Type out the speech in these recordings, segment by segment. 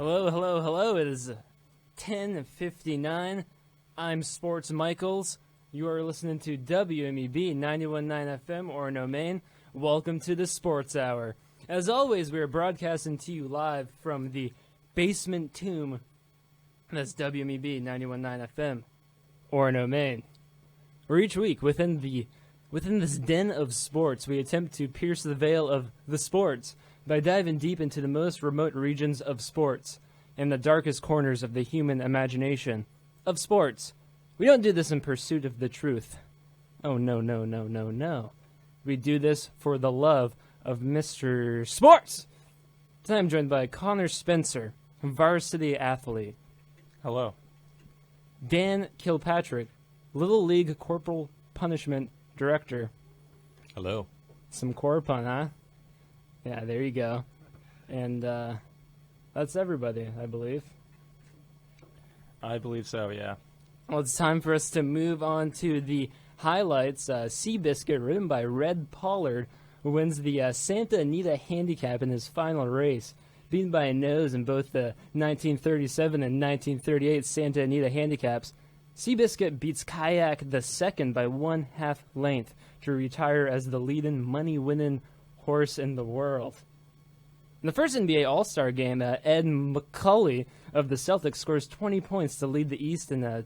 Hello, hello, hello. It is 10:59. I'm Sports Michaels. You are listening to WMEB 91.9 FM, Orono, Maine. Welcome to the Sports Hour. As always, we are broadcasting to you live from the Basement Tomb. That's WMEB 91.9 FM, Orono, Maine. Where each week, within this den of sports, we attempt to pierce the veil of the sports by diving deep into the most remote regions of sports and the darkest corners of the human imagination of sports. We don't do this in pursuit of the truth. Oh, no, no, no, no, no. We do this for the love of Mr. Sports. Today I'm joined by Connor Spencer, varsity athlete. Hello. Dan Kilpatrick, Little League Corporal Punishment Director. Hello. Some Corpun, huh? Yeah, there you go. And that's everybody, I believe. I believe so, yeah. Well, it's time for us to move on to the highlights. Seabiscuit, ridden by Red Pollard, who wins the Santa Anita Handicap in his final race. Beaten by a nose in both the 1937 and 1938 Santa Anita Handicaps, Seabiscuit beats Kayak II by 1/2 length to retire as the leading money-winning horse in the world. In the first NBA All-Star game, Ed McCully of the Celtics scores 20 points to lead the East in a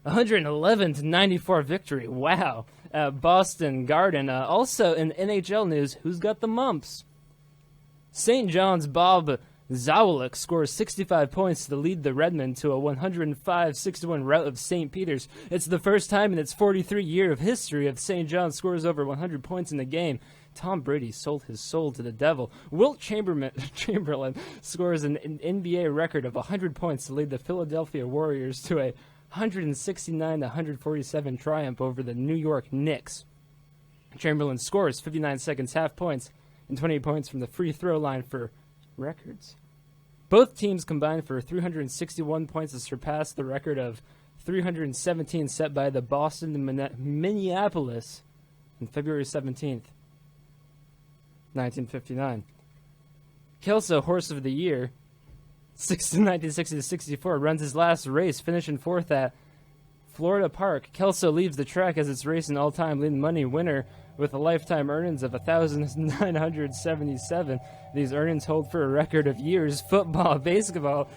111-94 victory. Wow. Boston Garden. Also in NHL news, who's got the mumps? St. John's Bob Zawalik scores 65 points to lead the Redmen to a 105-61 rout of St. Peter's. It's the first time in its 43-year of history of St. John scores over 100 points in the game. Tom Brady sold his soul to the devil. Wilt Chamberlain scores an NBA record of 100 points to lead the Philadelphia Warriors to a 169-147 triumph over the New York Knicks. Chamberlain scores 59 seconds half points and 28 points from the free throw line for records. Both teams combined for 361 points to surpass the record of 317 set by the Boston and Minneapolis on February 17th, 1959. Kelso, Horse of the Year, 1960-64, runs his last race, finishing fourth at Florida Park. Kelso leaves the track as its racing all-time leading money winner with a lifetime earnings of $1,977. These earnings hold for a record of years: football, basketball,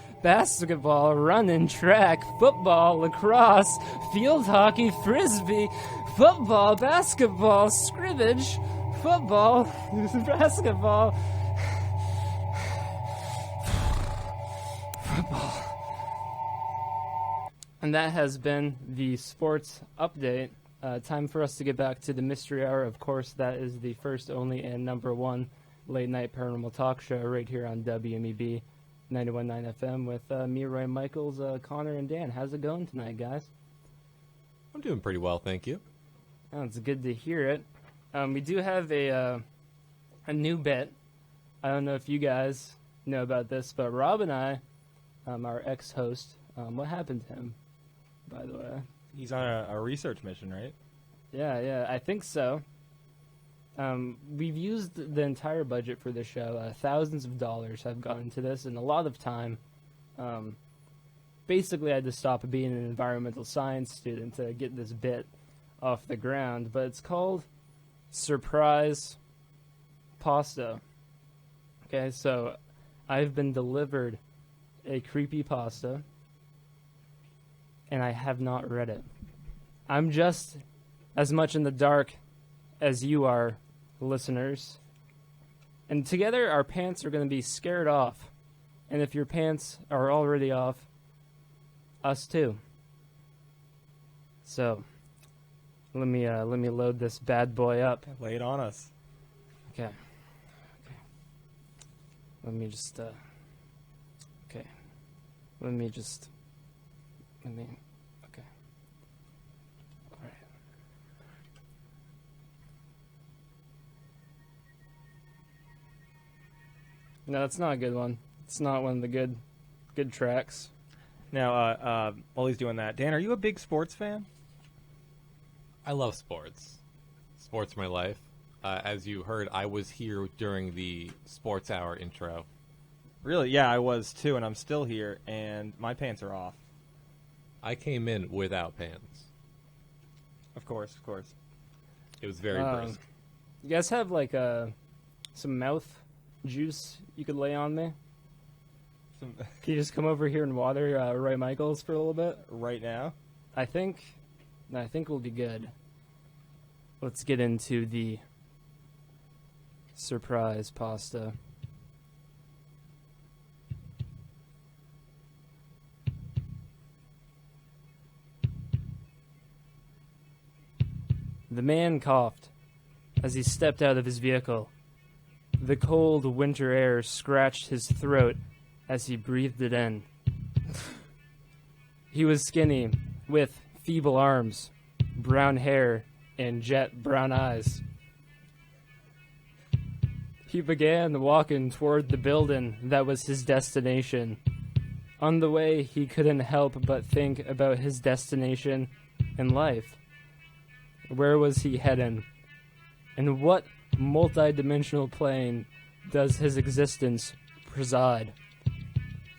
running, track, football, lacrosse, field hockey, frisbee, football, basketball, scrimmage, football, basketball, football. And that has been the sports update. Time for us to get back to the Mystery Hour. Of course, that is the first, only, and number one late-night paranormal talk show right here on WMEB 91.9 FM with me, Roy Michaels, Connor, and Dan. How's it going tonight, guys? I'm doing pretty well, thank you. Oh, it's good to hear it. We do have a new bit. I don't know if you guys know about this, but Rob and I, our ex-host, what happened to him, by the way? He's on a research mission, right? Yeah, I think so. We've used the entire budget for the show. Thousands of dollars have gone into this, and a lot of time. Basically, I had to stop being an environmental science student to get this bit off the ground, but it's called Surprise Pasta. Okay, so I've been delivered a creepy pasta, and I have not read it. I'm just as much in the dark as you are, listeners. And together, our pants are going to be scared off. And if your pants are already off, us too. So, let me load this bad boy up. Lay it on us. Okay. Let me just. Okay. Let me. Okay. All right. No, that's not a good one. It's not one of the good tracks. Now, while he's doing that, Dan, are you a big sports fan? I love sports. Sports are my life. As you heard, I was here during the Sports Hour intro. Really? Yeah, I was too, and I'm still here, and my pants are off. I came in without pants. Of course, of course. It was very brisk. You guys have like some mouth juice you could lay on me? Can you just come over here and water Roy Michaels for a little bit? Right now? I think we'll be good. Let's get into the surprise pasta. The man coughed as he stepped out of his vehicle. The cold winter air scratched his throat as he breathed it in. He was skinny, with feeble arms, brown hair, and jet brown eyes. He began walking toward the building that was his destination. On the way, he couldn't help but think about his destination in life. Where was he heading? In what multi-dimensional plane does his existence preside?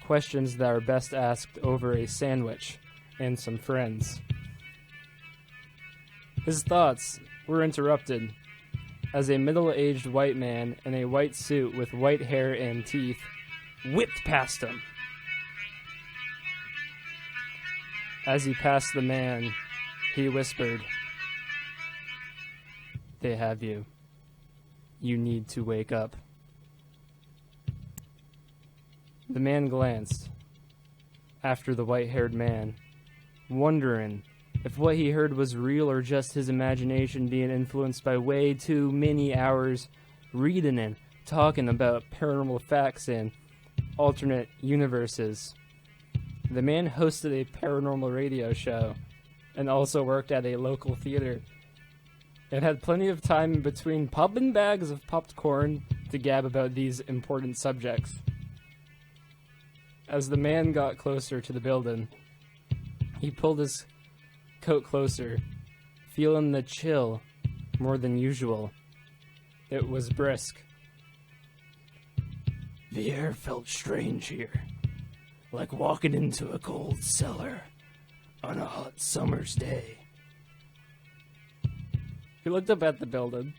Questions that are best asked over a sandwich and some friends. His thoughts were interrupted as a middle-aged white man in a white suit with white hair and teeth whipped past him. As he passed the man, he whispered, "They have you. You need to wake up." The man glanced after the white-haired man, wondering if what he heard was real or just his imagination being influenced by way too many hours reading and talking about paranormal facts and alternate universes. The man hosted a paranormal radio show and also worked at a local theater and had plenty of time in between popping bags of popcorn to gab about these important subjects. As the man got closer to the building, he pulled his coat closer, feeling the chill more than usual. It was brisk. The air felt strange here, like walking into a cold cellar on a hot summer's day. He looked up at the building,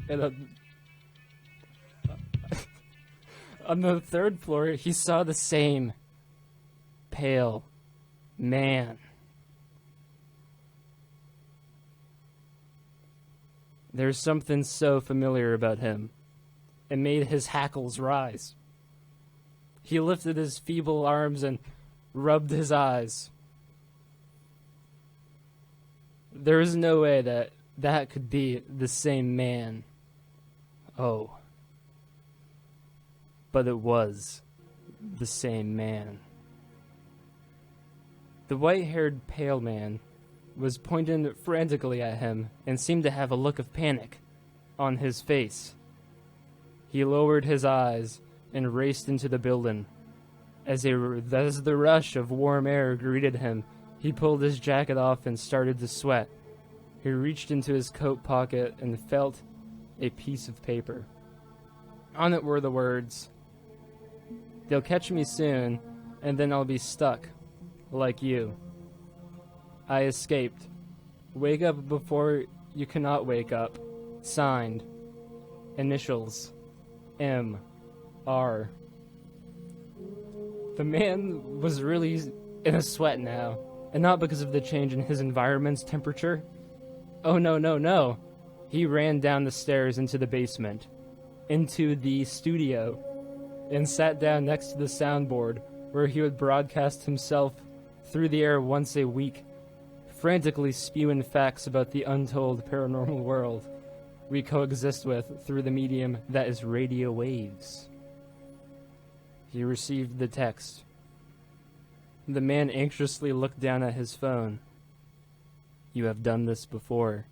and on the third floor, he saw the same pale man. There's something so familiar about him. It made his hackles rise. He lifted his feeble arms and rubbed his eyes. There is no way that could be the same man. Oh. But it was the same man. The white-haired pale man was pointing frantically at him and seemed to have a look of panic on his face. He lowered his eyes and raced into the building. As the rush of warm air greeted him, he pulled his jacket off and started to sweat. He reached into his coat pocket and felt a piece of paper. On it were the words, "They'll catch me soon, and then I'll be stuck, like you. I escaped. Wake up before you cannot wake up. Signed. Initials. M. R." The man was really in a sweat now, and not because of the change in his environment's temperature. Oh, no. He ran down the stairs into the basement, into the studio, and sat down next to the soundboard where he would broadcast himself through the air once a week, frantically spewing facts about the untold paranormal world we coexist with through the medium that is radio waves. He received the text. The man anxiously looked down at his phone. "You have done this before.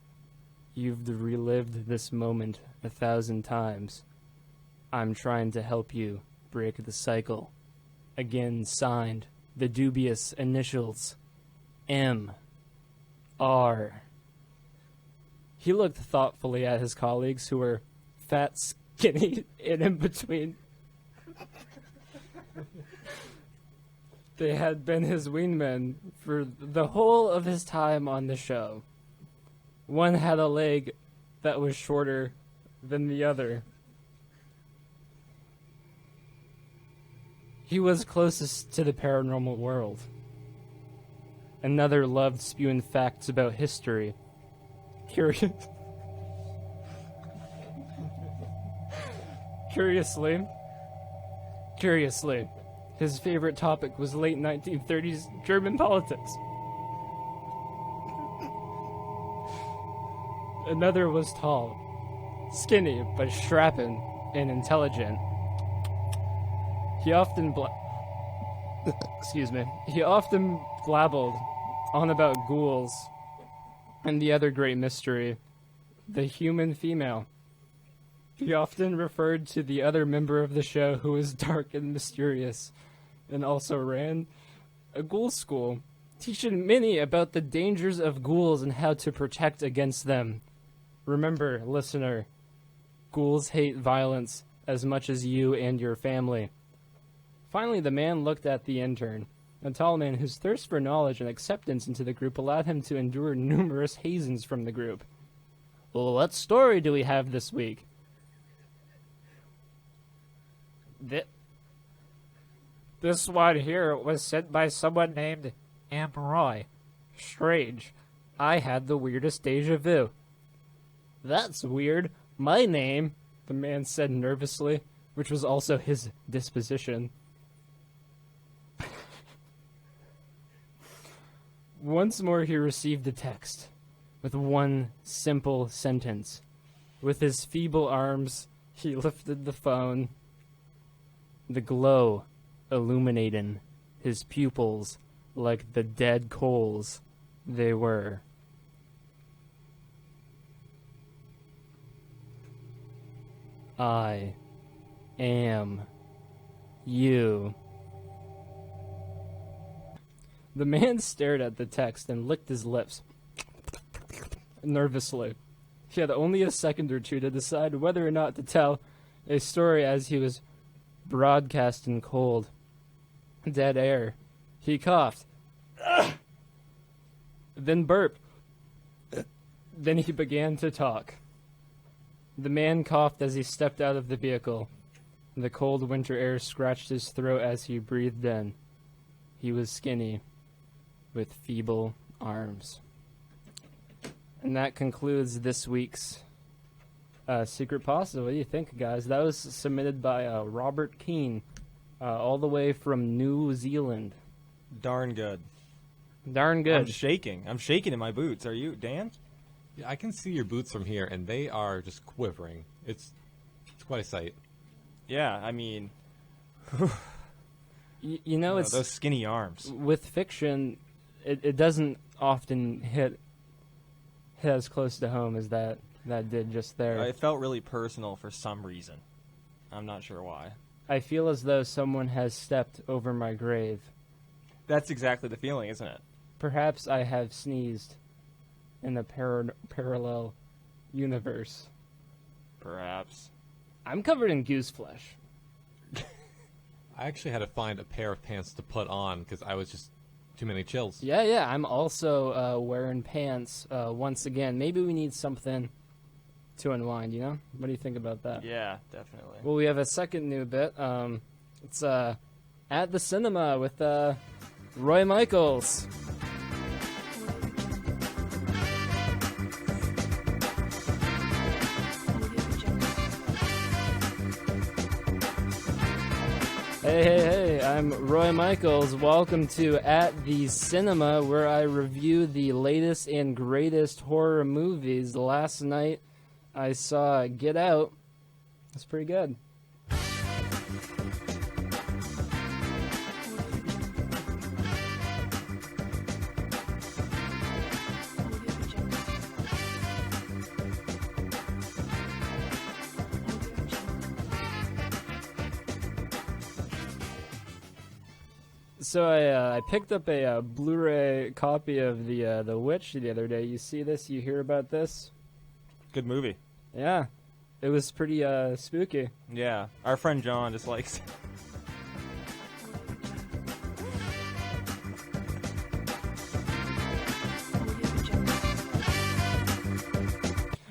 You've relived this moment 1,000 times. I'm trying to help you break the cycle." Again signed, the dubious initials, M. R. He looked thoughtfully at his colleagues who were fat, skinny, and in between. They had been his wingmen for the whole of his time on the show. One had a leg that was shorter than the other. He was closest to the paranormal world. Another loved spewing facts about history. Curiously, his favorite topic was late 1930s German politics. Another was tall, skinny, but strapping and intelligent. He often He often blabbled on about ghouls and the other great mystery, the human female. He often referred to the other member of the show who was dark and mysterious, and also ran a ghoul school, teaching many about the dangers of ghouls and how to protect against them. Remember, listener, ghouls hate violence as much as you and your family. Finally, the man looked at the intern, a tall man whose thirst for knowledge and acceptance into the group allowed him to endure numerous hazings from the group. Well, what story do we have this week? This one here was sent by someone named Amp Roy. Strange. I had the weirdest deja vu. That's weird. My name, the man said nervously, which was also his disposition. Once more he received a text, with one simple sentence. With his feeble arms, he lifted the phone, the glow illuminating his pupils like the dead coals they were. I am you. The man stared at the text and licked his lips nervously. He had only a second or two to decide whether or not to tell a story as he was broadcasting cold, dead air. He coughed, then burped. Then he began to talk. The man coughed as he stepped out of the vehicle. The cold winter air scratched his throat as he breathed in. He was skinny, with feeble arms. And that concludes this week's Secret Pasta. What do you think, guys? That was submitted by Robert Keane, all the way from New Zealand. Darn good. Darn good. I'm shaking. I'm shaking in my boots. Are you, Dan? Yeah, I can see your boots from here, and they are just quivering. It's quite a sight. Yeah, I mean, you know, it's those skinny arms. With fiction, it doesn't often hit as close to home as that did just there. It felt really personal for some reason. I'm not sure why. I feel as though someone has stepped over my grave. That's exactly the feeling, isn't it? Perhaps I have sneezed in a parallel universe. Perhaps. I'm covered in goose flesh. I actually had to find a pair of pants to put on because I was just too many chills. Yeah. I'm also wearing pants once again. Maybe we need something to unwind, you know? What do you think about that? Yeah, definitely. Well, we have a second new bit. It's At the Cinema with Roy Michaels. Hey, I'm Roy Michaels. Welcome to At the Cinema, where I review the latest and greatest horror movies. Last night, I saw Get Out. It's pretty good. So I picked up a Blu-ray copy of the Witch the other day. You see this? You hear about this? Good movie. Yeah, it was pretty spooky. Yeah, our friend John just likes.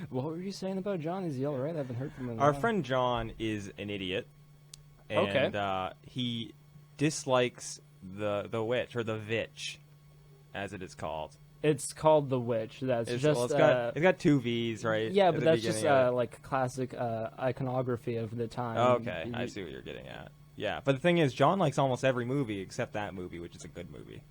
What were you saying about John? Is he all right? I haven't heard from him. in a Our while. friend John is an idiot, and Okay. He dislikes the witch or the vitch, as it is called. It's called The Witch. That's just it's got two V's, right? yeah, at but the that's just beginning of it. like classic iconography of the time. Oh, okay, I You- see what you're getting at. Yeah, but the thing is, John likes almost every movie except that movie, which is a good movie.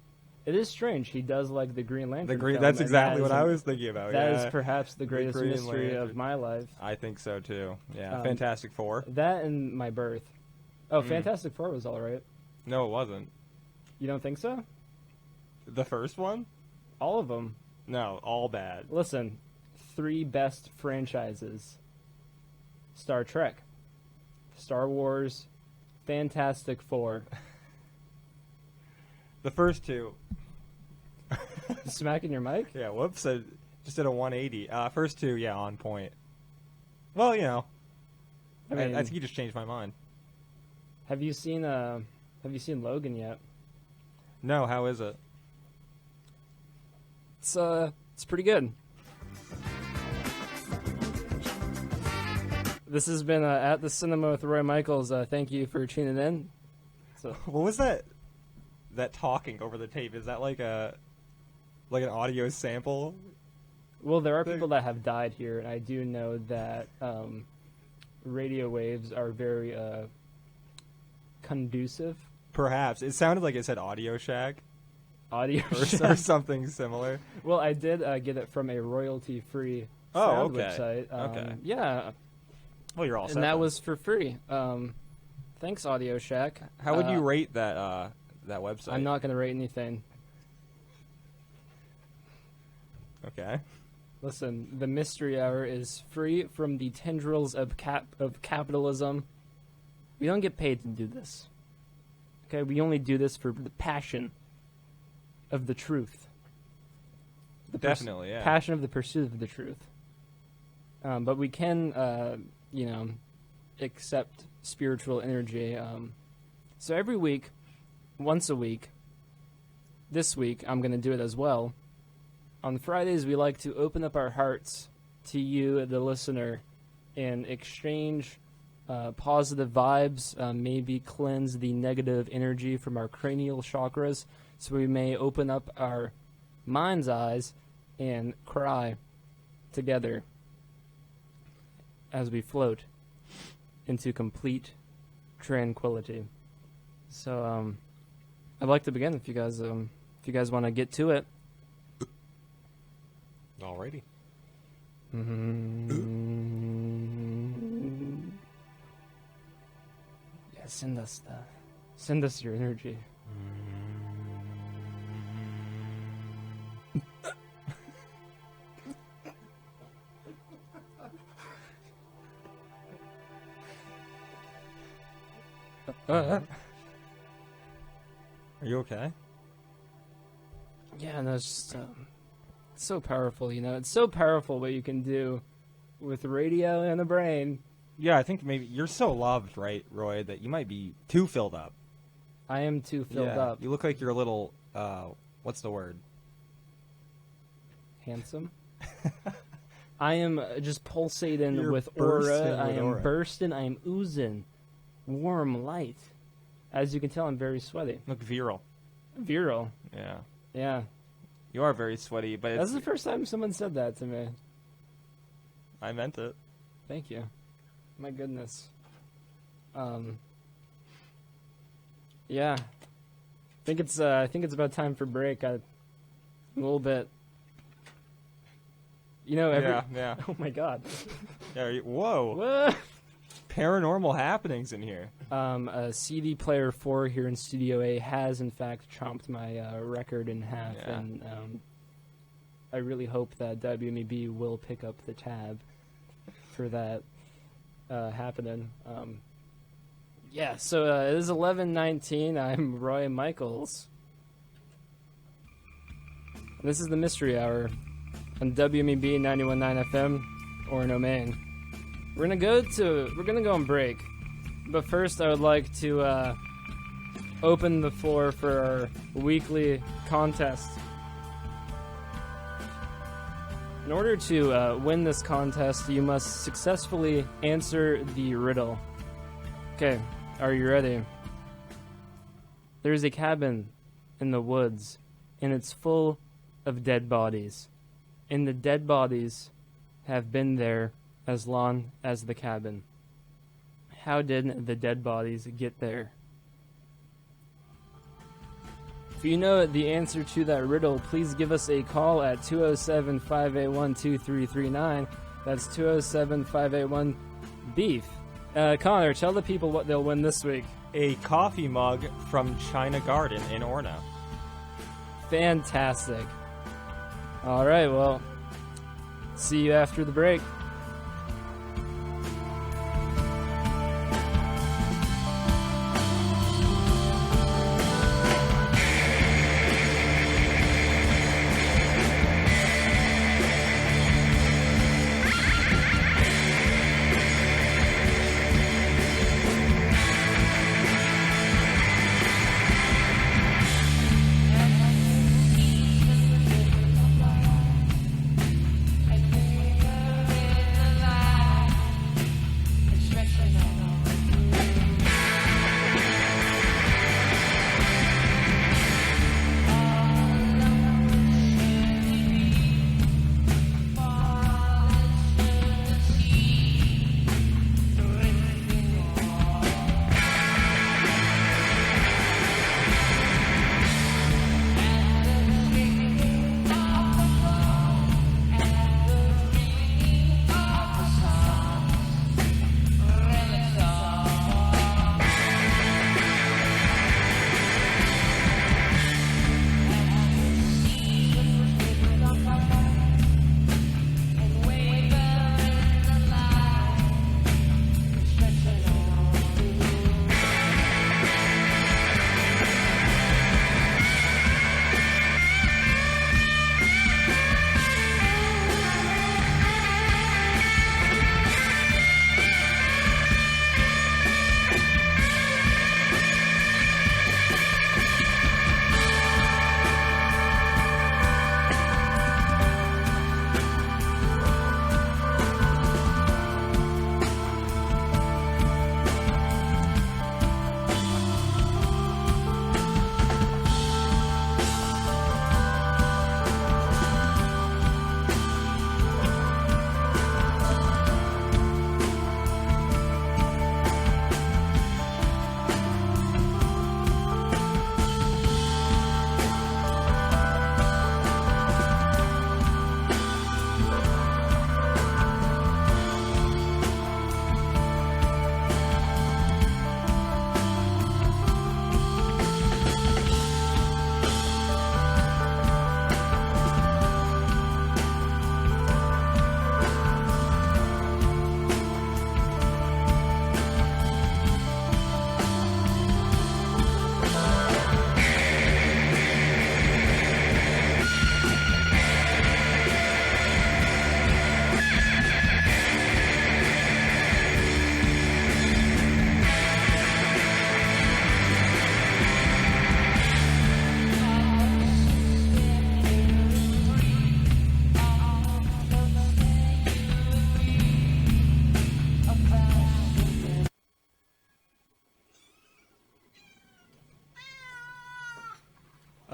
It is strange. He does like the Green Lantern. The green. film, That's and exactly that what is I a- was thinking about. That yeah. is perhaps the greatest Green mystery of Lantern. my life. I think so too. Yeah, Um, Fantastic Four. That and my birth. Oh, Mm. Fantastic Four was all right. No, it wasn't. You don't think so? The first one? All of them. No, all bad. Listen, 3 best franchises: Star Trek, Star Wars, Fantastic Four. The first two. Smacking your mic? Yeah, whoops. I just did a 180. First two, yeah, on point. Well, you know, I I mean, think you just changed my mind. have you seen Logan yet? No, how is it? It's pretty good. This has been At the Cinema with Roy Michaels. Thank you for tuning in. So, What was that? That talking over the tape, is that like an audio sample? well, there are people that have died here, and I do know that radio waves are very conducive. Perhaps it sounded like it said Audio Shack Audio. or something similar. Well, I did get it from a royalty-free Oh, sound okay. website. Okay. Yeah, Well, you're all set. and that then. was for free. Thanks, Audio Shack. How would you rate that website? I'm not going to rate anything. Okay. Listen, the Mystery Hour is free from the tendrils of capitalism. We don't get paid to do this. Okay, we only do this for the passion of the truth. Definitely, yeah. Passion of the pursuit of the truth. But we can, accept spiritual energy. So every week, once a week, this week I'm going to do it as well. On Fridays, we like to open up our hearts to you, the listener, and exchange positive vibes, maybe cleanse the negative energy from our cranial chakras, so we may open up our mind's eyes and cry together as we float into complete tranquility. So, I'd like to begin if you guys want to get to it. Alrighty. Yeah, send us your energy. Are you okay? Yeah, no, it's just so powerful, you know. It's so powerful what you can do with radio and the brain. Yeah, I think maybe you're so loved, right, Roy, that you might be too filled up. I am too filled Yeah, up. You look like you're a little. What's the word? Handsome. I am just pulsating You're with bursting aura. I with am aura. bursting. I am oozing warm light. As you can tell, I'm very sweaty. Look virile. Virile. Yeah, Yeah. you are very sweaty, but That's it's. the first time someone said that to me. I meant it. Thank you. My goodness. Yeah. I think it's about time for break. A little bit. You know, Yeah. Oh my god. Whoa! Whoa. Paranormal happenings in here. A CD player 4 here in Studio A has in fact chomped my record in half, Yeah. and I really hope that WMEB will pick up the tab for that happening. Yeah, so it is 11:19. I'm Roy Michaels. And this is the Mystery Hour on WMEB 91.9 FM or no main. We're gonna go on break, but first I would like to open the floor for our weekly contest. In order to win this contest, you must successfully answer the riddle. Okay, are you ready? There's a cabin in the woods, and it's full of dead bodies. And the dead bodies have been there as long as the cabin. How did the dead bodies get there? If you know the answer to that riddle, please give us a call at 207-581-2339. That's 207-581-BEEF. Connor, tell the people what they'll win this week. A coffee mug from China Garden in Orno. Fantastic. All right, well, see you after the break.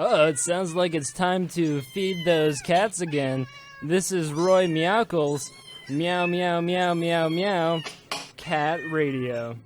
Oh, it sounds like it's time to feed those cats again. This is Roy Meowkles, meow meow meow meow meow, Cat Radio.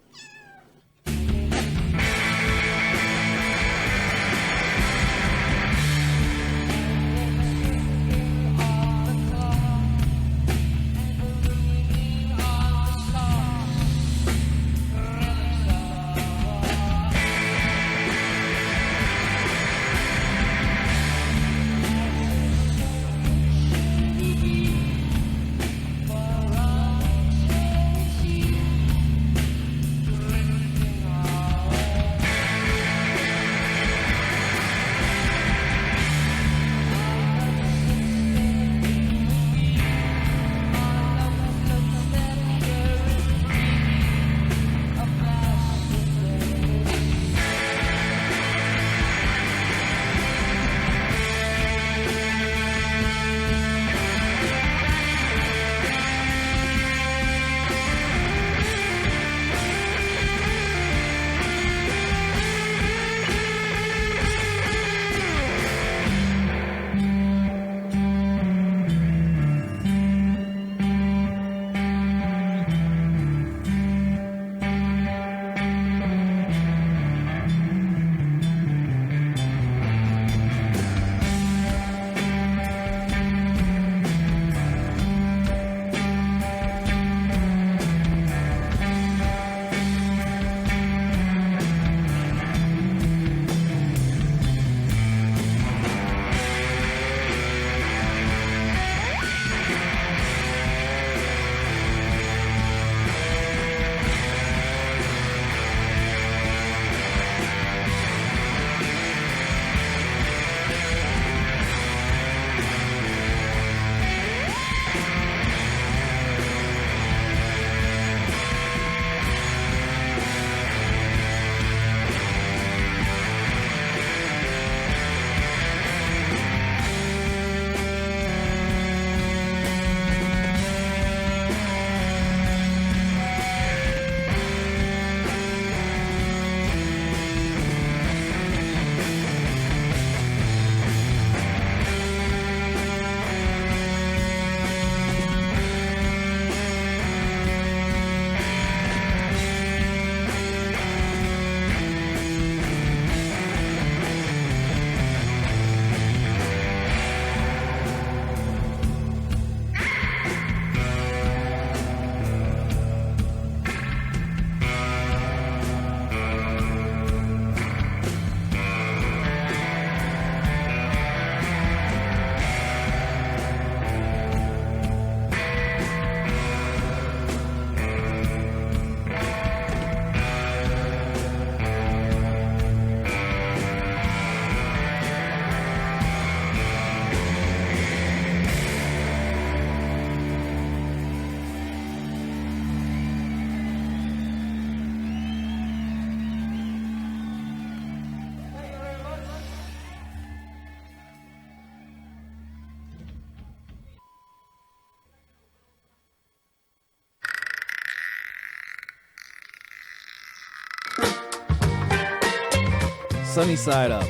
Sunny Side Up,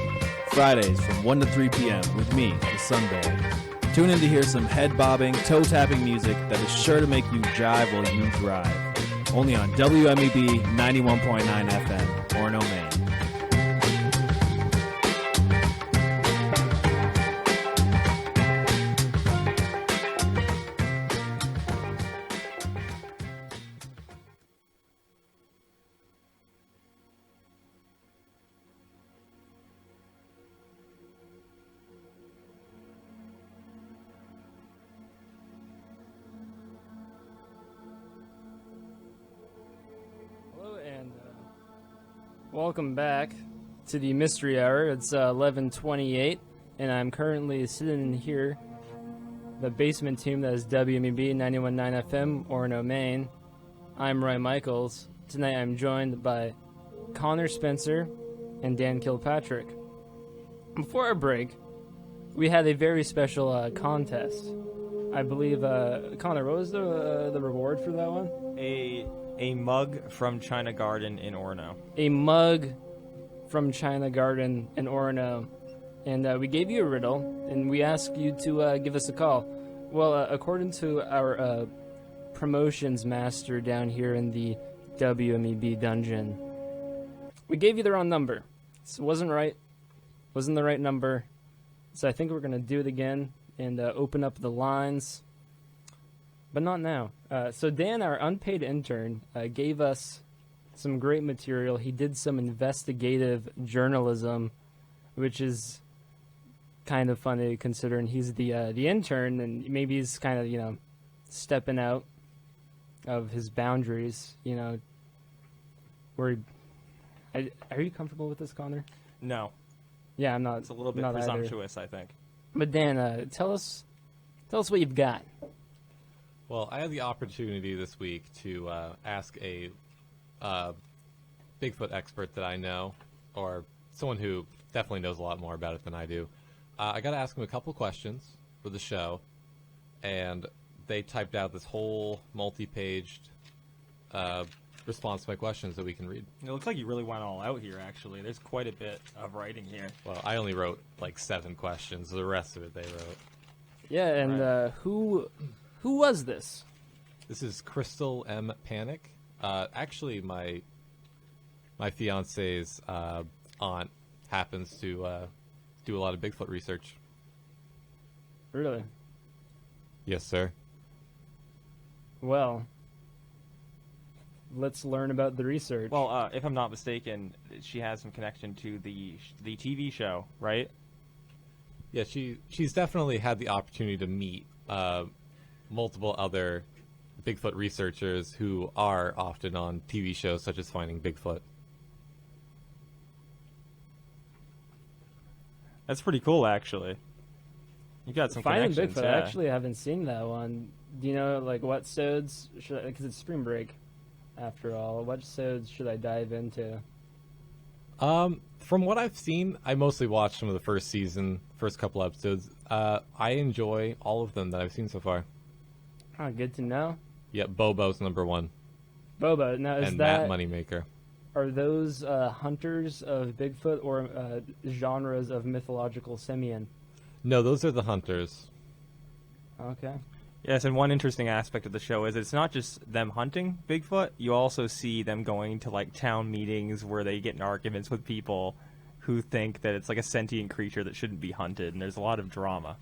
Fridays from 1 to 3 p.m. with me, the Sunberry. Tune in to hear some head-bobbing, toe-tapping music that is sure to make you jive while you drive. Only on WMEB 91.9 FM, Orono, Maine. Welcome back to the Mystery Hour. It's 11:28, and I'm currently sitting in here, the basement tomb that is WMEB 91.9 FM, Orono, Maine. I'm Roy Michaels. Tonight I'm joined by Connor Spencer and Dan Kilpatrick. Before our break, we had a very special contest. I believe, Connor, what was the reward for that one? A mug from China Garden in Orono. A mug from China Garden in Orono. And we gave you a riddle, and we asked you to give us a call. Well, according to our promotions master down here in the WMEB dungeon, we gave you the wrong number. So it wasn't right. Wasn't the right number. So I think we're going to do it again and open up the lines. But not now. So Dan, our unpaid intern, gave us some great material. He did some investigative journalism, which is kind of funny considering he's the intern, and maybe he's kind of, stepping out of his boundaries, Where are you comfortable with this, Connor? No. Yeah, I'm not. It's a little bit not presumptuous, I think. But Dan, tell us what you've got. Well, I had the opportunity this week to ask a Bigfoot expert that I know, or someone who definitely knows a lot more about it than I do. I got to ask him a couple questions for the show, and they typed out this whole multi-paged response to my questions that we can read. It looks like you really went all out here, actually. There's quite a bit of writing here. Well, I only wrote like 7 questions. The rest of it they wrote. Yeah, and Right. Who was this? This is Crystal M. Panic. Actually, my fiance's aunt happens to do a lot of Bigfoot research. Really? Yes, sir. Well, let's learn about the research. Well, if I'm not mistaken, she has some connection to the TV show, right? Yeah, she's definitely had the opportunity to meet multiple other Bigfoot researchers who are often on TV shows such as Finding Bigfoot. That's pretty cool, actually. You got some Finding connections. Bigfoot, yeah. I actually haven't seen that one. Do you know, what sods, because it's spring break, after all, what sods should I dive into? From what I've seen, I mostly watched some of the first couple episodes. I enjoy all of them that I've seen so far. Oh, good to know. Yep, Bobo's number 1. Boba, now is and that... Matt Moneymaker. Are those hunters of Bigfoot or genres of mythological simian? No, those are the hunters. Okay. Yes, and one interesting aspect of the show is it's not just them hunting Bigfoot. You also see them going to, town meetings where they get in arguments with people who think that it's like a sentient creature that shouldn't be hunted, and there's a lot of drama.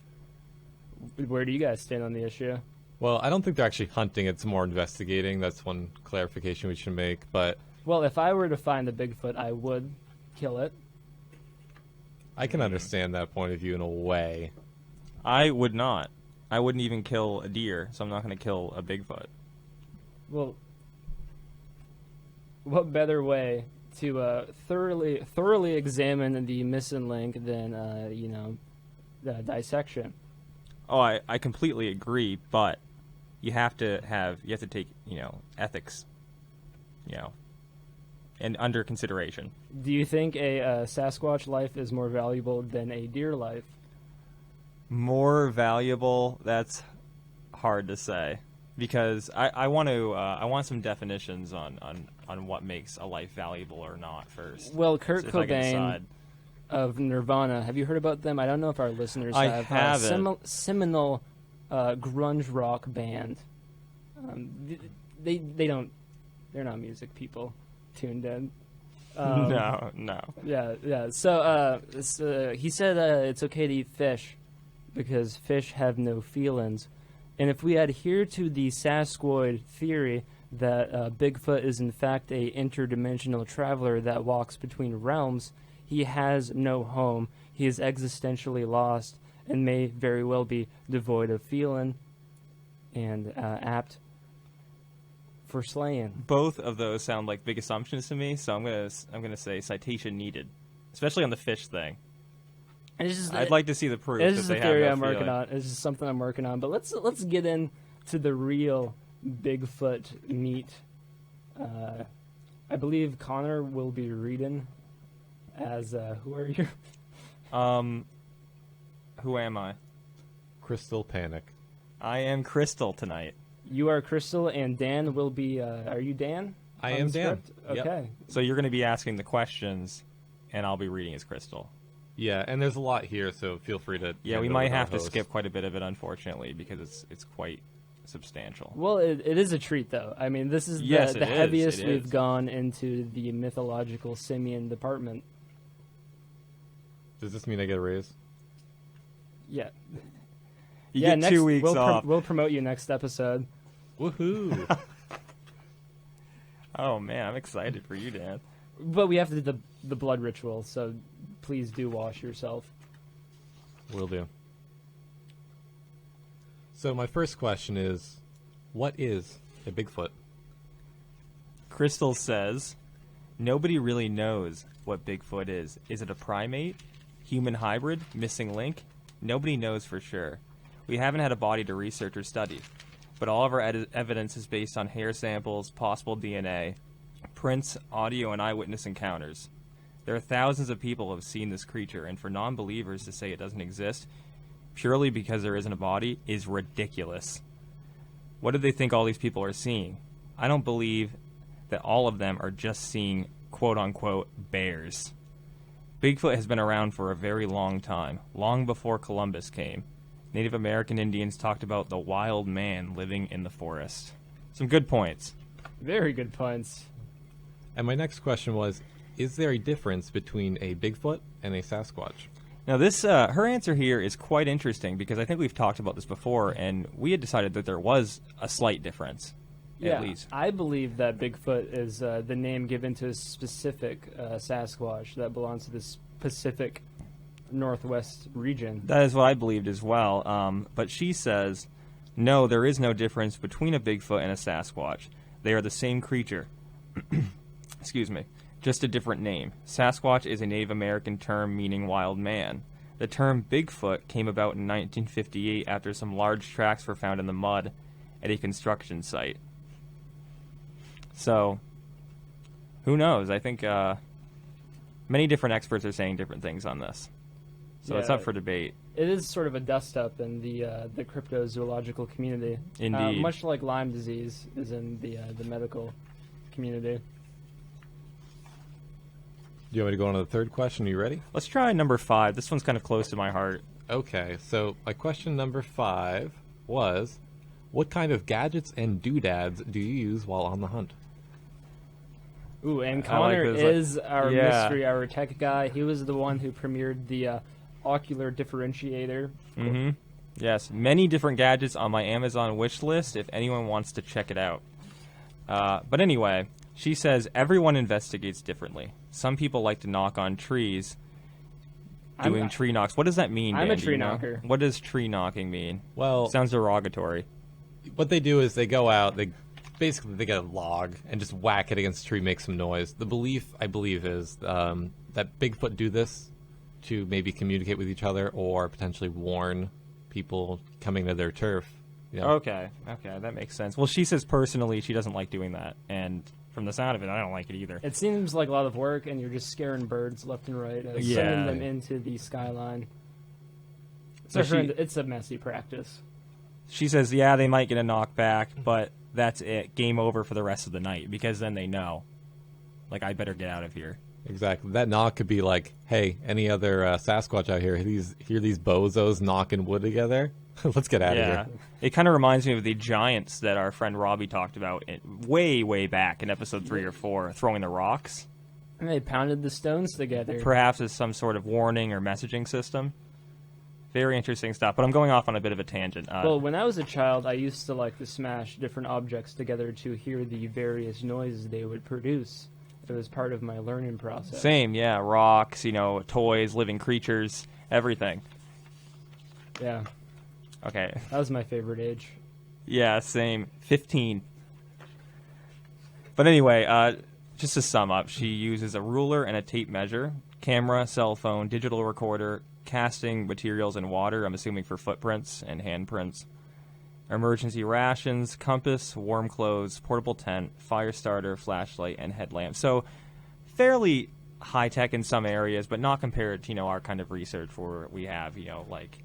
Where do you guys stand on the issue? Well, I don't think they're actually hunting. It's more investigating. That's one clarification we should make. But Well, if I were to find a Bigfoot, I would kill it. I can understand that point of view in a way. I would not. I wouldn't even kill a deer, so I'm not going to kill a Bigfoot. Well, what better way to thoroughly examine the missing link than the dissection? Oh, I completely agree, but you have to take ethics, and under consideration. Do you think a Sasquatch life is more valuable than a deer life? More valuable? That's hard to say, because I want some definitions on what makes a life valuable or not first. Well, Kurt So if I can Cobain. decide. of Nirvana. Have you heard about them? I don't know if our listeners I have. haven't. Seminal grunge rock band. They don't. They're not music people tuned in. No. Yeah. So he said it's okay to eat fish because fish have no feelings. And if we adhere to the Sasquatch theory that Bigfoot is in fact a interdimensional traveler that walks between realms, he has no home. He is existentially lost and may very well be devoid of feeling and apt for slaying. Both of those sound like big assumptions to me, so I'm gonna say citation needed, especially on the fish thing. And it's just, I'd like to see the proof. It's that just they a theory have I'm no working feeling. on. It's just something I'm working on. But let's get into the real Bigfoot meat. I believe Connor will be reading as who are you? Who am I? Crystal Panic. I am Crystal tonight. You are Crystal, and Dan will be. Are you Dan? I on am the Dan. script? Yep. Okay. So you're going to be asking the questions, and I'll be reading as Crystal. Yeah, and there's a lot here, so feel free to. Yeah, hand we it might over have our to host. skip quite a bit of it, unfortunately, because it's quite substantial. Well, it is a treat, though. I mean, this is Yes, the it is. heaviest It we've is. gone into the mythological simian department. Does this mean I get a raise? Yeah. You yeah, get 2 weeks off. We'll promote you next episode. Woohoo! Oh man, I'm excited for you, Dan. But we have to do the blood ritual, so please do wash yourself. Will do. So my first question is, what is a Bigfoot? Crystal says, nobody really knows what Bigfoot is. Is it a primate? Human hybrid? Missing link? Nobody knows for sure. We haven't had a body to research or study, but all of our evidence is based on hair samples, possible DNA, prints, audio, and eyewitness encounters. There are thousands of people who have seen this creature, and for non-believers to say it doesn't exist, purely because there isn't a body, is ridiculous. What do they think all these people are seeing? I don't believe that all of them are just seeing quote-unquote bears. Bigfoot has been around for a very long time, long before Columbus came. Native American Indians talked about the wild man living in the forest. Some good points. Very good points. And my next question was, is there a difference between a Bigfoot and a Sasquatch? Now, this her answer here is quite interesting because I think we've talked about this before, and we had decided that there was a slight difference, Yeah, at least. I believe that Bigfoot is the name given to a specific Sasquatch that belongs to this Pacific Northwest region. That is what I believed as well. But she says, no, there is no difference between a Bigfoot and a Sasquatch. They are the same creature. Excuse me. Just a different name. Sasquatch is a Native American term meaning wild man. The term Bigfoot came about in 1958 after some large tracks were found in the mud at a construction site. So, who knows? I think many different experts are saying different things on this. So it's Yeah. up for debate. It is sort of a dust-up in the cryptozoological community. Indeed. Much like Lyme disease is in the medical community. Do you want me to go on to the third question? Are you ready? Let's try number 5. This one's kind of close to my heart. Okay, so my question number 5 was, what kind of gadgets and doodads do you use while on the hunt? Ooh, and I like Connor this, is our yeah. mystery, our tech guy. He was the one who premiered the ocular differentiator. Mm-hmm. Yes, many different gadgets on my Amazon wish list if anyone wants to check it out. But anyway, she says everyone investigates differently. Some people like to knock on trees, doing tree knocks. What does that mean, I'm Dan? a Do tree you know? knocker. What does tree knocking mean? Well, Sounds derogatory. what they do is they go out, they get a log and just whack it against a tree, make some noise. The belief, I believe, is that Bigfoot do this to maybe communicate with each other or potentially warn people coming to their turf. You know? Okay, that makes sense. Well, she says personally she doesn't like doing that, and from the sound of it, I don't like it either. It seems like a lot of work, and you're just scaring birds left and right, Yeah. sending them into the skyline. So It's a messy practice. She says, yeah, they might get a knockback, but that's it. Game over for the rest of the night, because then they know. Like, I better get out of here. Exactly. That knock could be like, hey, any other Sasquatch out here? Hear these bozos knocking wood together? Let's get out of Yeah. here. It kind of reminds me of the giants that our friend Robbie talked about way, way back in episode 3 or 4, throwing the rocks. And they pounded the stones together. Perhaps as some sort of warning or messaging system. Very interesting stuff, but I'm going off on a bit of a tangent. Well, when I was a child, I used to like to smash different objects together to hear the various noises they would produce. It was part of my learning process. Same, yeah. Rocks, toys, living creatures, everything. Yeah, Okay. that was my favorite age. Yeah, same. 15. But anyway, just to sum up, she uses a ruler and a tape measure, camera, cell phone, digital recorder, casting materials in water, I'm assuming for footprints and handprints, emergency rations, compass, warm clothes, portable tent, fire starter, flashlight, and headlamp. So fairly high-tech in some areas, but not compared to, our kind of research where we have, like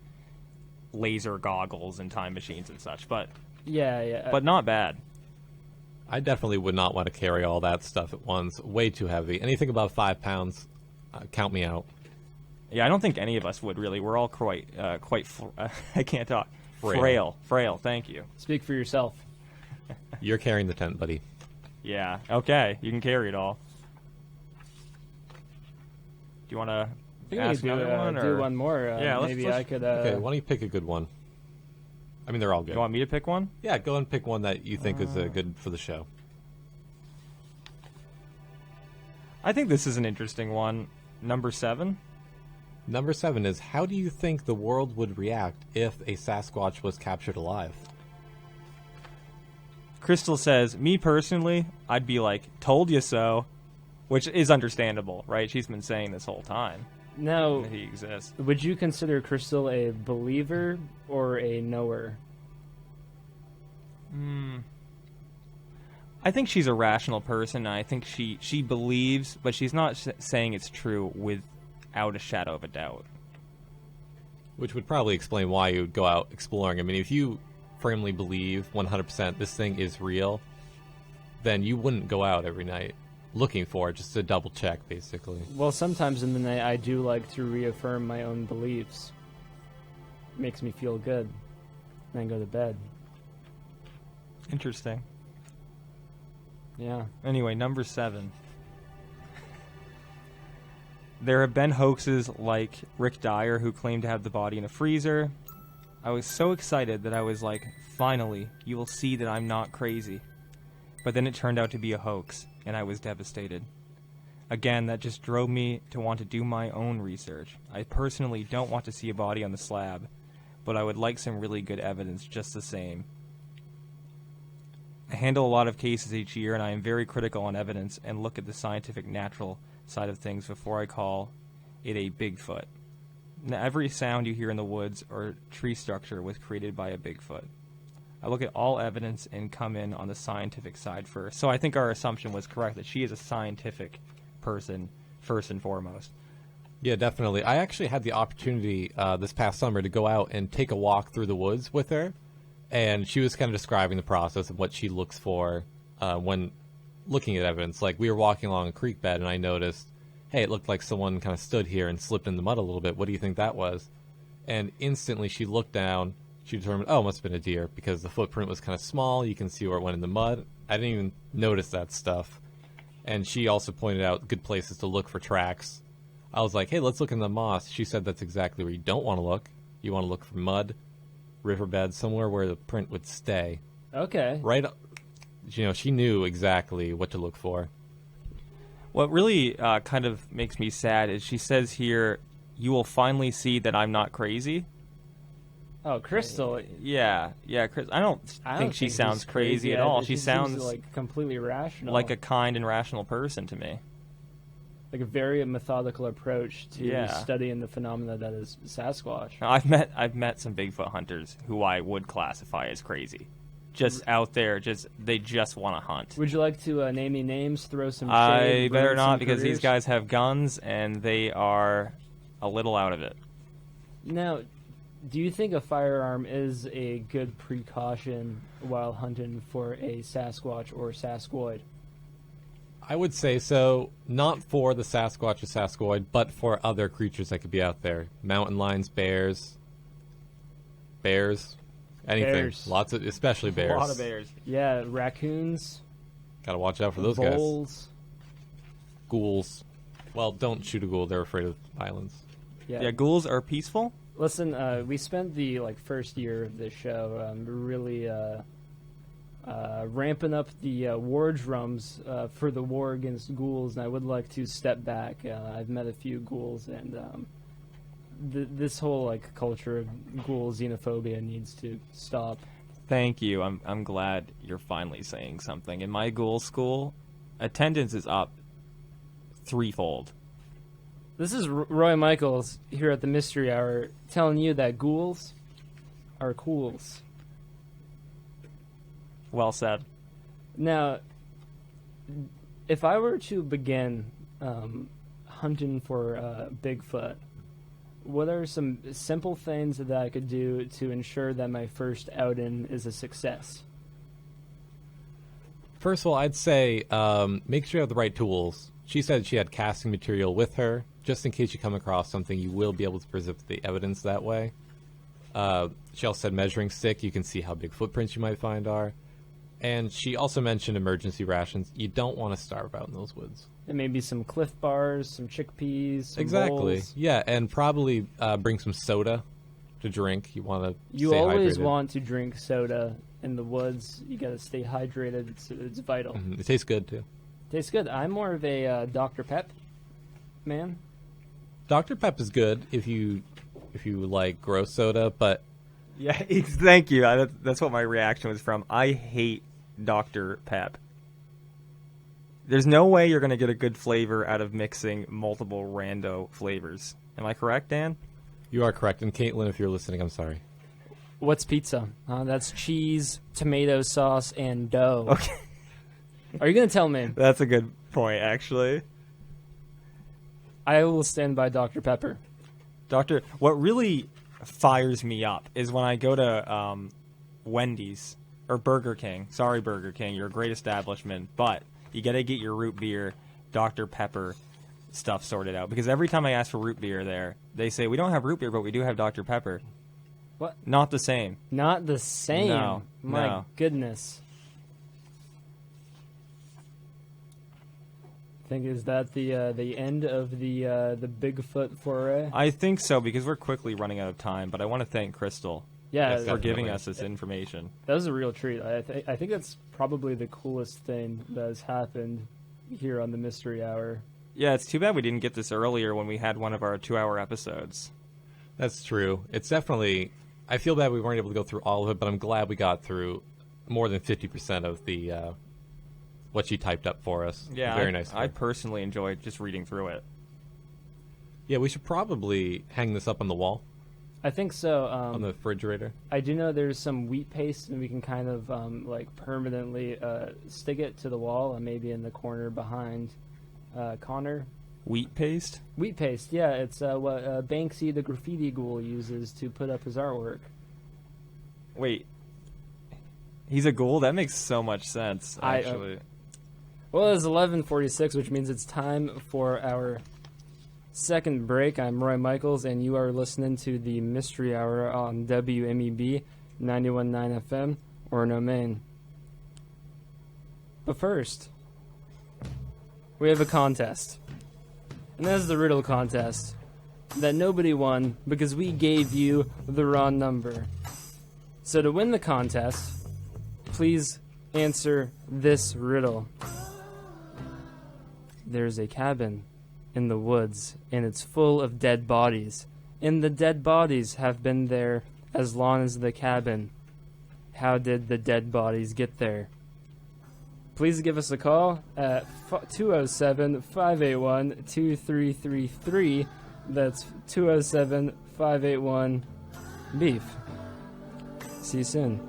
laser goggles and time machines and such. But Yeah. but not bad. I definitely would not want to carry all that stuff at once. Way too heavy. Anything above 5 pounds, count me out. Yeah, I don't think any of us would really. We're all quite I can't talk. Frail. Frail. Thank you. Speak for yourself. You're carrying the tent, buddy. Yeah. Okay. You can carry it all. Do you want to I think ask we could another one? do or one more. Yeah, maybe I could. Okay, why don't you pick a good one? I mean, they're all good. You want me to pick one? Yeah, go and pick one that you think is good for the show. I think this is an interesting one. Number 7. Number 7 is, how do you think the world would react if a Sasquatch was captured alive? Crystal says, me personally, I'd be like, told you so, which is understandable, right? She's been saying this whole time Now, that he exists. would you consider Crystal a believer or a knower? I think she's a rational person. I think she believes, but she's not saying it's true without a shadow of a doubt. Which would probably explain why you would go out exploring. I mean, if you firmly believe 100% this thing is real, then you wouldn't go out every night looking for it just to double check, basically. Well, sometimes in the night I do like to reaffirm my own beliefs. Makes me feel good. Then go to bed. Interesting. Yeah. Anyway, number 7. There have been hoaxes like Rick Dyer, who claimed to have the body in a freezer. I was so excited that I was like, finally, you will see that I'm not crazy. But then it turned out to be a hoax, and I was devastated. Again, that just drove me to want to do my own research. I personally don't want to see a body on the slab, but I would like some really good evidence just the same. I handle a lot of cases each year, and I am very critical on evidence and look at the scientific natural side of things before I call it a Bigfoot. Now, every sound you hear in the woods or tree structure was created by a Bigfoot. I look at all evidence and come in on the scientific side first. So I think our assumption was correct, that she is a scientific person first and foremost. Yeah, definitely. I actually had the opportunity this past summer to go out and take a walk through the woods with her, and she was kind of describing the process of what she looks for when looking at evidence. Like, we were walking along a creek bed, and I noticed, hey, it looked like someone kind of stood here and slipped in the mud a little bit. What do you think that was? And instantly she looked down. She determined, oh, it must have been a deer, because the footprint was kind of small. You can see where it went in the mud. I didn't even notice that stuff. And she also pointed out good places to look for tracks. I was like, hey, let's look in the moss. She said that's exactly where you don't want to look. You want to look for mud, riverbed, somewhere where the print would stay. Okay. Right? She knew exactly what to look for. What really kind of makes me sad is she says here, you will finally see that I'm not crazy. Oh, Crystal. Yeah, Chris. I don't think she sounds crazy at all. She sounds like completely rational. like a kind and rational person to me. Like a very methodical approach to Yeah. studying the phenomena that is Sasquatch. I've met some Bigfoot hunters who I would classify as crazy. Just out there, they just want to hunt. Would you like to name any names, throw some shade? I better ruin not, some because these careers? guys have guns and they are a little out of it. Now, do you think a firearm is a good precaution while hunting for a Sasquatch or Sasquoid? I would say so, not for the Sasquatch or Sasquatch, but for other creatures that could be out there. Mountain lions, bears, anything. Bears. Lots of, especially bears. A lot of bears. Yeah, raccoons, Gotta watch out for those guys. voles. Ghouls. Well, don't shoot a ghoul. They're afraid of islands. Yeah, ghouls are peaceful. Listen, we spent the first year of this show really ramping up the war drums for the war against ghouls, and I would like to step back. I've met a few ghouls, and this whole culture of ghoul xenophobia needs to stop. Thank you. I'm glad you're finally saying something. In my ghoul school, attendance is up threefold. This is Roy Michaels here at the Mystery Hour telling you that ghouls are cools. Well said. Now, if I were to begin hunting for Bigfoot, what are some simple things that I could do to ensure that my first outing is a success? First of all, I'd say make sure you have the right tools. She said she had casting material with her, just in case you come across something. You will be able to preserve the evidence that way. She also said measuring stick. You can see how big footprints you might find are. And she also mentioned emergency rations. You don't want to starve out in those woods. And maybe some Cliff Bars, some chickpeas, some Exactly. bowls. Yeah, and probably bring some soda to drink. You want to You stay always hydrated. want to drink soda in the woods. You got to stay hydrated. It's vital. Mhm. It tastes good, too. Tastes good. I'm more of a Dr. Pep man. Dr. Pep is good if you like gross soda, but Yeah, thank you. That's what my reaction was from. I hate Dr. Pep. There's no way you're going to get a good flavor out of mixing multiple rando flavors. Am I correct, Dan? you are correct. And Caitlin, if you're listening, I'm sorry. What's pizza? That's cheese, tomato sauce, and dough. Okay. Are you going to tell me? That's a good point, actually. I will stand by Dr. Pepper. What really fires me up is when I go to Wendy's or Burger King. Sorry, Burger King, you're a great establishment, but you got to get your root beer, Dr. Pepper stuff sorted out. Because every time I ask for root beer there, they say, we don't have root beer, but we do have Dr. Pepper. What? Not the same. Not the same. No, My no. goodness. Think is that the end of the Bigfoot foray? I think so, because we're quickly running out of time, but I want to thank Crystal Yeah, Yes, for definitely. giving us this information. that was a real treat. I think that's probably the coolest thing that has happened here on the Mystery Hour. Yeah, it's too bad we didn't get this earlier when we had one of our 2-hour episodes. That's true. It's definitely. I feel bad we weren't able to go through all of it, but I'm glad we got through more than 50% of the what she typed up for us. Yeah, Very nice. of I her. personally enjoyed just reading through it. Yeah, we should probably hang this up on the wall, I think so. on the refrigerator. I do know there's some wheat paste, and we can kind of permanently stick it to the wall, and maybe in the corner behind Connor. Wheat paste? Wheat paste, yeah, it's what Banksy the graffiti ghoul uses to put up his artwork. Wait. He's a ghoul? That makes so much sense, actually. Well, it's 11:46, which means it's time for our second break. I'm Roy Michaels, and you are listening to the Mystery Hour on WMEB 91.9 FM, Orono, Maine. But first, we have a contest. And that is the riddle contest that nobody won because we gave you the wrong number. So to win the contest, please answer this riddle. There's a cabin in the woods, and it's full of dead bodies. And the dead bodies have been there as long as the cabin. How did the dead bodies get there? Please give us a call at 207-581-2333. That's 207-581-BEEF. See you soon.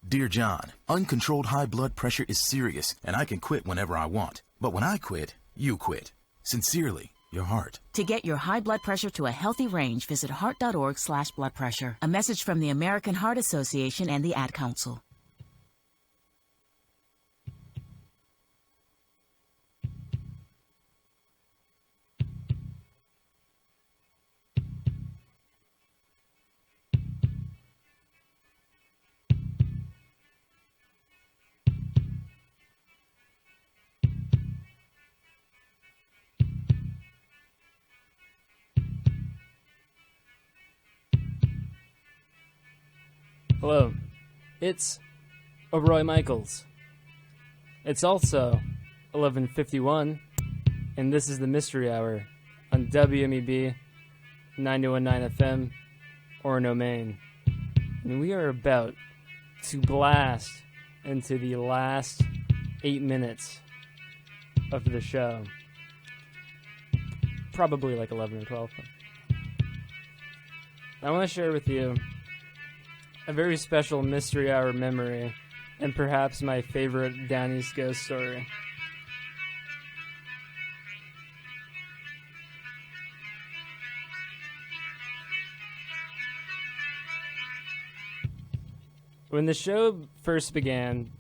Dear John, uncontrolled high blood pressure is serious, and I can quit whenever I want. But when I quit, you quit. Sincerely, your heart. To get your high blood pressure to a healthy range, visit heart.org/blood pressure. A message from the American Heart Association and the Ad Council. Hello, it's Roy Michaels. It's also 11:51, and this is the Mystery Hour on WMEB 91.9 FM, Orono, Maine. And we are about to blast into the last 8 minutes of the show. Probably like 11 or 12. I want to share with you a very special Mystery Hour memory, and perhaps my favorite Downey's ghost story. When the show first began,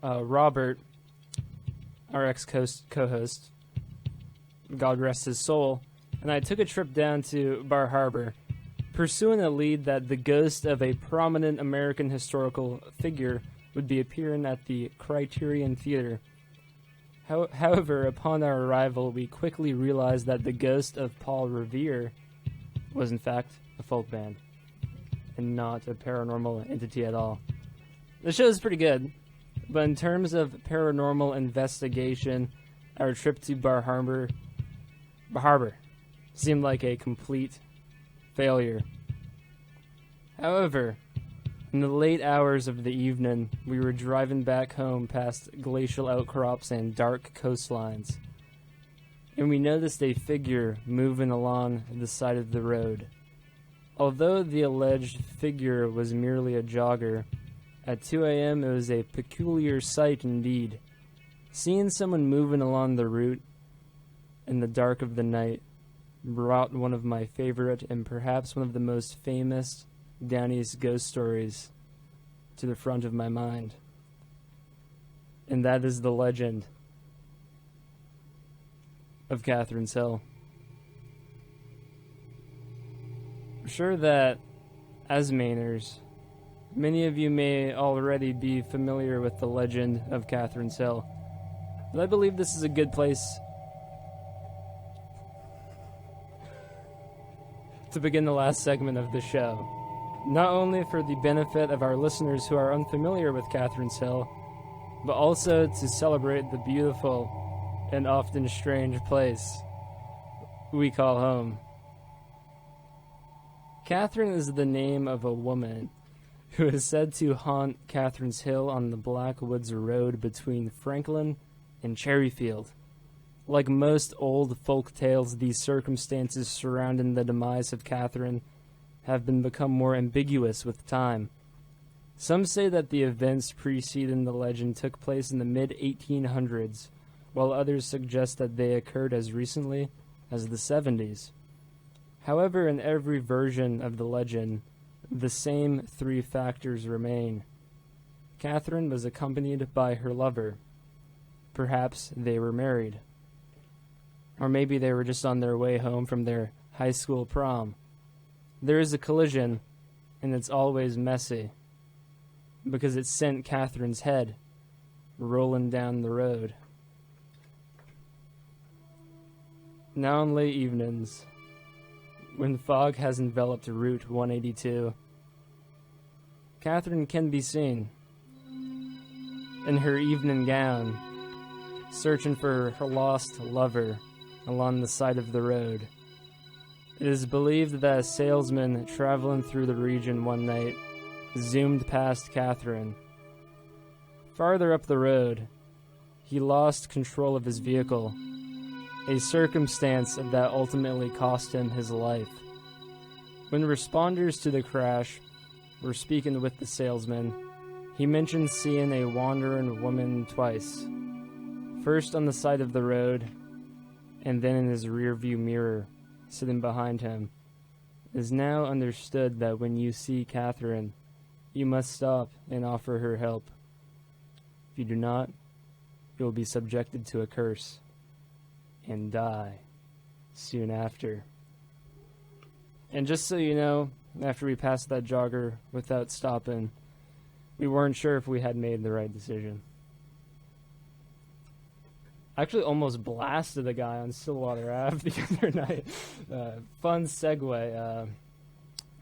Robert, our ex-co-host, God rest his soul, and I took a trip down to Bar Harbor, pursuing a lead that the ghost of a prominent American historical figure would be appearing at the Criterion Theater. However, upon our arrival, we quickly realized that the ghost of Paul Revere was in fact a folk band, and not a paranormal entity at all. The show is pretty good, but in terms of paranormal investigation, our trip to Bar Harbor seemed like a complete failure. However, in the late hours of the evening, we were driving back home past glacial outcrops and dark coastlines, and we noticed a figure moving along the side of the road. Although the alleged figure was merely a jogger, at 2 a.m. it was a peculiar sight indeed. Seeing someone moving along the route in the dark of the night brought one of my favorite and perhaps one of the most famous Downey's ghost stories to the front of my mind. And that is the legend of Catherine's Hill. I'm sure that, as Mainers, many of you may already be familiar with the legend of Catherine's Hill, but I believe this is a good place to begin the last segment of the show. Not only for the benefit of our listeners who are unfamiliar with Catherine's Hill, but also to celebrate the beautiful and often strange place we call home. Catherine is the name of a woman who is said to haunt Catherine's Hill on the Blackwoods Road between Franklin and Cherryfield. Like most old folk tales, these circumstances surrounding the demise of Catherine have become more ambiguous with time. Some say that the events preceding the legend took place in the mid-1800s, while others suggest that they occurred as recently as the 70s. However, in every version of the legend, the same three factors remain. Catherine was accompanied by her lover. Perhaps they were married. Or maybe they were just on their way home from their high school prom. There is a collision, and it's always messy, because it sent Catherine's head rolling down the road. Now on late evenings, when fog has enveloped Route 182, Catherine can be seen in her evening gown, searching for her lost lover along the side of the road. It is believed that a salesman traveling through the region one night zoomed past Catherine. Farther up the road, he lost control of his vehicle, a circumstance that ultimately cost him his life. When responders to the crash were speaking with the salesman, He mentions seeing a wandering woman twice. First on the side of the road, and then in his rearview mirror, sitting behind him. It is now understood that when you see Catherine, you must stop and offer her help. If you do not, you will be subjected to a curse and die soon after. And just so you know, after we passed that jogger without stopping, we weren't sure if we had made the right decision. I actually almost blasted a guy on Stillwater Ave the other night. Fun segue.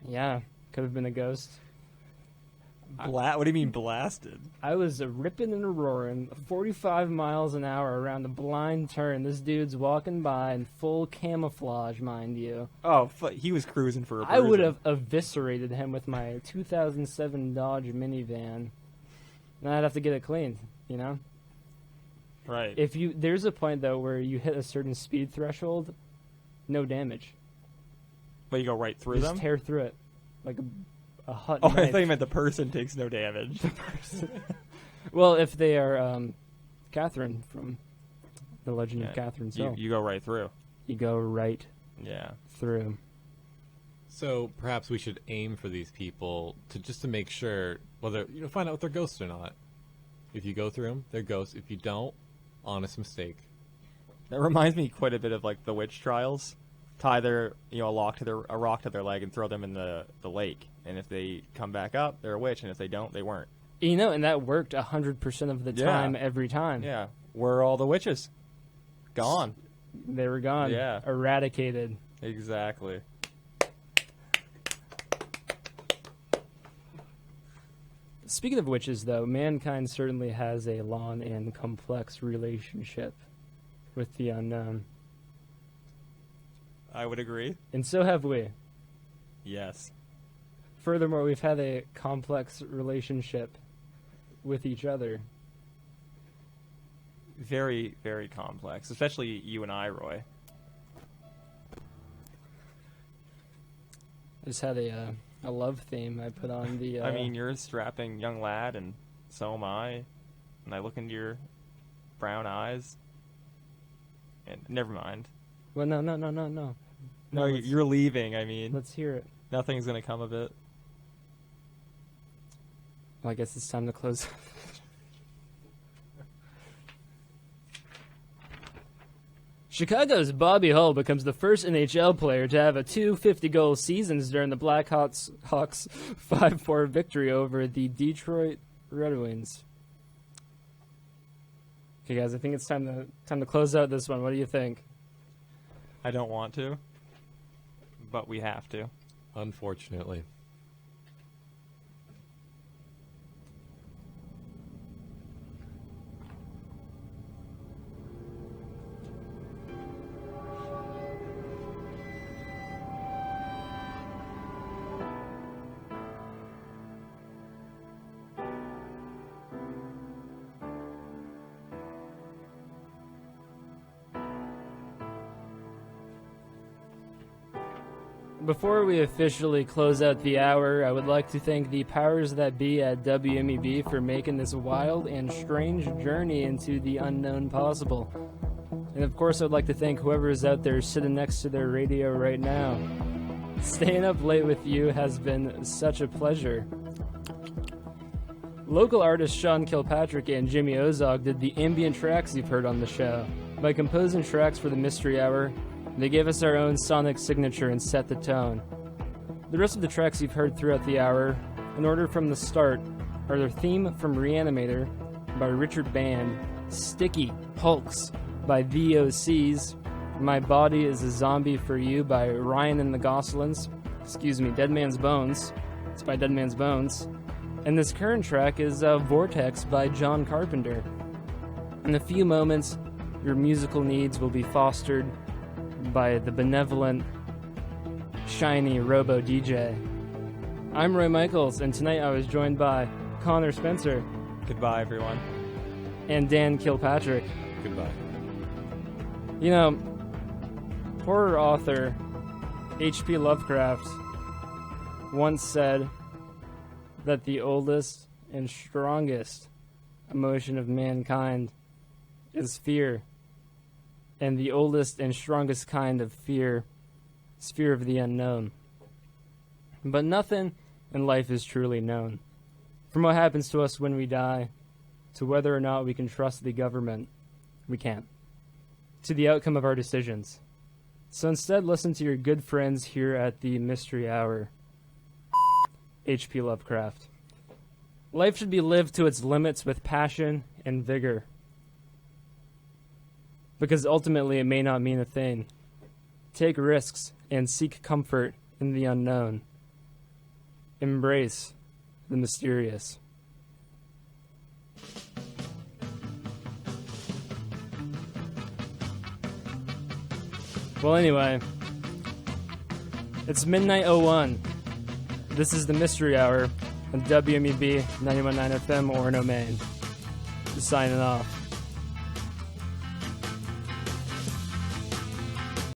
Yeah, could have been a ghost. What do you mean blasted? I was ripping and roaring 45 miles an hour around a blind turn. This dude's walking by in full camouflage, mind you. Oh, he was cruising for a I would person. have eviscerated him with my 2007 Dodge minivan. And I'd have to get it cleaned, you know? Right. There's a point, though, where you hit a certain speed threshold, no damage. But you go right through Just them? tear through it. Like a hot Oh, knife. I thought you meant the person takes no damage. Well, if they are Catherine from The Legend of Catherine Sill, You go right through. you go right Yeah. through. So perhaps we should aim for these people to make sure whether find out if they're ghosts or not. If you go through them, they're ghosts. If you don't, honest mistake. That reminds me quite a bit of like the witch trials. Tie their a rock to their leg and throw them in the lake. And if they come back up, they're a witch, and if they don't, they weren't. And that worked 100% of the time, every time. Yeah. Where are all the witches? Gone. They were gone. Yeah. Eradicated. Exactly. Speaking of witches, though, mankind certainly has a long and complex relationship with the unknown. I would agree. And so have we. Yes. Furthermore, we've had a complex relationship with each other. Very, very complex. Especially you and I, Roy. I just had a love theme I put on the... I mean, you're a strapping young lad, and so am I. And I look into your brown eyes. And never mind. Well, no. No, let's- you're leaving, I mean. Let's hear it. Nothing's going to come of it. Well, I guess it's time to close. Chicago's Bobby Hull becomes the first NHL player to have a 250-goal seasons during the Blackhawks 5-4 victory over the Detroit Red Wings. Okay, guys, I think it's time to close out this one. What do you think? I don't want to, but we have to. Unfortunately. Before we officially close out the hour, I would like to thank the powers that be at WMEB for making this wild and strange journey into the unknown possible. And of course, I'd like to thank whoever is out there sitting next to their radio right now. Staying up late with you has been such a pleasure. Local artists Sean Kilpatrick and Jimmy Ozog did the ambient tracks you've heard on the show. By composing tracks for the Mystery Hour, they gave us our own sonic signature and set the tone. The rest of the tracks you've heard throughout the hour, in order from the start, are their theme from Reanimator by Richard Band, Sticky Hulks by The OCs, My Body is a Zombie for You by Ryan and the Goslings, Dead Man's Bones, it's by Dead Man's Bones, and this current track is Vortex by John Carpenter. In a few moments, your musical needs will be fostered by the benevolent, shiny Robo DJ. I'm Roy Michaels, and tonight I was joined by Connor Spencer Goodbye, everyone. and Dan Kilpatrick. Goodbye. You know, horror author H.P. Lovecraft once said that the oldest and strongest emotion of mankind is fear. And the oldest and strongest kind of fear is fear of the unknown. But nothing in life is truly known. From what happens to us when we die, to whether or not we can trust the government, we can't. To the outcome of our decisions. So instead, listen to your good friends here at the Mystery Hour. H.P. Lovecraft. Life should be lived to its limits with passion and vigor. Because ultimately it may not mean a thing. Take risks and seek comfort in the unknown. Embrace the mysterious. Well, anyway, it's midnight 01. This is the Mystery Hour on WMEB 91.9 FM, Orono, Maine. Just signing off.